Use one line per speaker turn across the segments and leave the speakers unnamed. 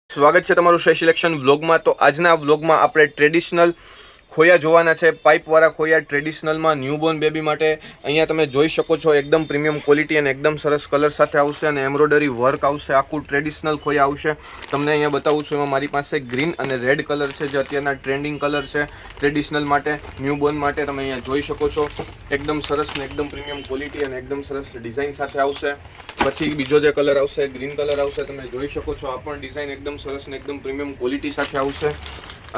સ્વાગત છે તમારું શ્રેષ્ઠ સિલેક્શન વ્લોગમાં। તો આજના વ્લોગમાં આપણે ટ્રેડિશનલ ખોયા જોવાના છે, પાઇપવાળા ખોયા ટ્રેડિશનલમાં ન્યૂબોર્ન બેબી માટે। અહીંયા તમે જોઈ શકો છો એકદમ પ્રીમિયમ ક્વોલિટી અને એકદમ સરસ કલર સાથે આવશે અને એમ્બ્રોઇડરી વર્ક આવશે, આખું ટ્રેડિશનલ ખોયા આવશે। તમને અહીંયા બતાવું છું, એમાં મારી પાસે ગ્રીન અને રેડ કલર છે જે અત્યારના ટ્રેન્ડિંગ કલર છે ટ્રેડિશનલ માટે, ન્યૂબોર્ન માટે। તમે અહીંયા જોઈ શકો છો એકદમ સરસ ને એકદમ પ્રીમિયમ ક્વોલિટી અને એકદમ સરસ ડિઝાઇન સાથે આવશે। પછી બીજો જે કલર આવશે ગ્રીન કલર આવશે, તમે જોઈ શકો છો આ પણ ડિઝાઇન એકદમ સરસ ને એકદમ પ્રીમિયમ ક્વોલિટી સાથે આવશે।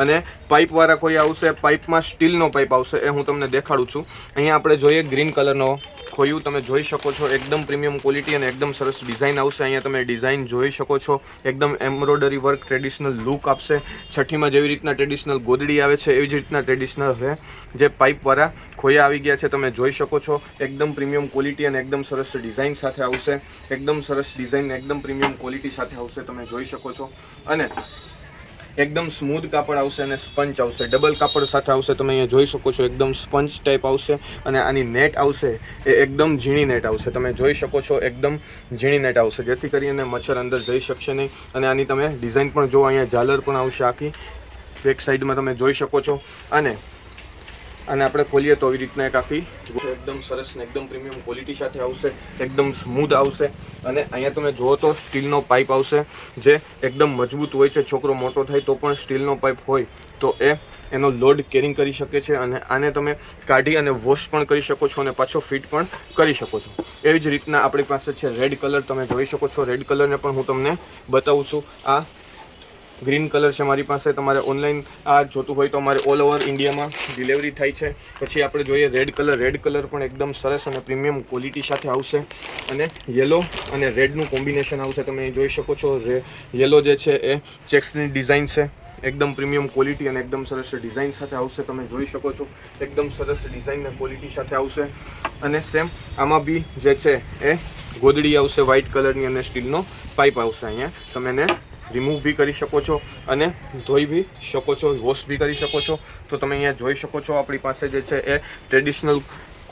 અને પાઇપવાળા ખોયા આવશે, પાઇપમાં સ્ટીલનો પાઇપ આવશે, એ હું તમને દેખાડું છું। અહીંયા આપણે જોઈએ ગ્રીન કલરનો ખોયું, તમે જોઈ શકો છો એકદમ પ્રીમિયમ ક્વોલિટી અને એકદમ સરસ ડિઝાઇન આવશે। અહીંયા તમે ડિઝાઇન જોઈ શકો છો, એકદમ એમ્બ્રોઇડરી વર્ક ટ્રેડિશનલ લુક આપશે। છઠ્ઠીમાં જેવી રીતના ટ્રેડિશનલ ગોદડી આવે છે એવી જ રીતના ટ્રેડિશનલ છે જે પાઇપવાળા ખોયા આવી ગયા છે, તમે જોઈ શકો છો એકદમ પ્રીમિયમ ક્વોલિટી અને એકદમ સરસ ડિઝાઇન સાથે આવશે। એકદમ સરસ ડિઝાઇન એકદમ પ્રીમિયમ ક્વોલિટી સાથે આવશે, તમે જોઈ શકો છો। અને એકદમ સ્મૂથ કાપડ આવશે અને સ્પંચ આવશે, ડબલ કાપડ સાથે આવશે, તમે અહીંયા જોઈ શકો છો એકદમ સ્પંચ ટાઈપ આવશે। અને આની નેટ આવશે એ એકદમ ઝીણી નેટ આવશે, તમે જોઈ શકો છો એકદમ ઝીણી નેટ આવશે જેથી કરીને મચ્છર અંદર જઈ શકશે નહીં। અને આની તમે ડિઝાઇન પણ જો, અહીંયા ઝાલર પણ આવશે આખી બેક સાઈડમાં, તમે જોઈ શકો છો। અને આપણે ખોલીએ તો આવી રીતના એક આખી એકદમ સરસ ને એકદમ પ્રીમિયમ ક્વોલિટી સાથે આવશે, એકદમ સ્મૂધ આવશે। અને અહીંયા તમે જુઓ તો સ્ટીલનો પાઇપ આવશે જે એકદમ મજબૂત હોય છે, છોકરો મોટો થાય તો પણ સ્ટીલનો પાઇપ હોય તો એનો લોડ કેરિંગ કરી શકે છે। અને આને તમે કાઢી અને વોશ પણ કરી શકો છો અને પાછો ફિટ પણ કરી શકો છો। એવી જ રીતના આપણી પાસે છે રેડ કલર, તમે જોઈ શકો છો રેડ કલરને પણ હું તમને બતાવું છું। આ ગ્રીન કલર છે મારી પાસે, તમારે ઓનલાઈન આ જોતું હોય તો અમારે ઓલ ઓવર ઇન્ડિયામાં ડિલિવરી થાય છે। પછી આપણે જોઈએ રેડ કલર પણ એકદમ સરસ અને પ્રીમિયમ ક્વોલિટી સાથે આવશે અને યલો અને રેડનું કોમ્બિનેશન આવશે, તમે જોઈ શકો છો। યલો જે છે એ ચેક્સની ડિઝાઇન છે, એકદમ પ્રીમિયમ ક્વોલિટી અને એકદમ સરસ ડિઝાઇન સાથે આવશે, તમે જોઈ શકો છો એકદમ સરસ ડિઝાઇન અને ક્વોલિટી સાથે આવશે। અને સેમ આમાં બી જે છે એ ગોદડી આવશે વ્હાઇટ કલરની અને સ્ટીલનો પાઇપ આવશે। અહીંયા તમે એને રિમૂવ બી કરી શકો છો અને ધોઈ બી શકો છો, વોશ બી કરી શકો છો। તો તમે અહીંયા જોઈ શકો છો આપણી પાસે જે છે એ ટ્રેડિશનલ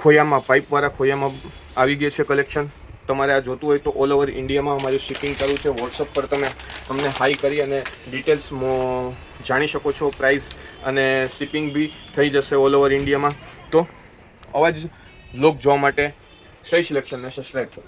ખોયામાં, પાઇપવાળા ખોયામાં આવી ગયું છે કલેક્શન। તમારે આ જોતું હોય તો ઓલ ઓવર ઇન્ડિયામાં અમારું શિપિંગ ચાલુ છે। વોટ્સઅપ પર તમે અમને હાઈ કરી અને ડિટેલ્સ જાણી શકો છો, પ્રાઇસ અને શિપિંગ બી થઈ જશે ઓલ ઓવર ઇન્ડિયામાં। તો આવા જ બ્લોગ જોવા માટે શ્રેષ્ઠ સિલેક્શનને સબસ્ક્રાઈબ કરો।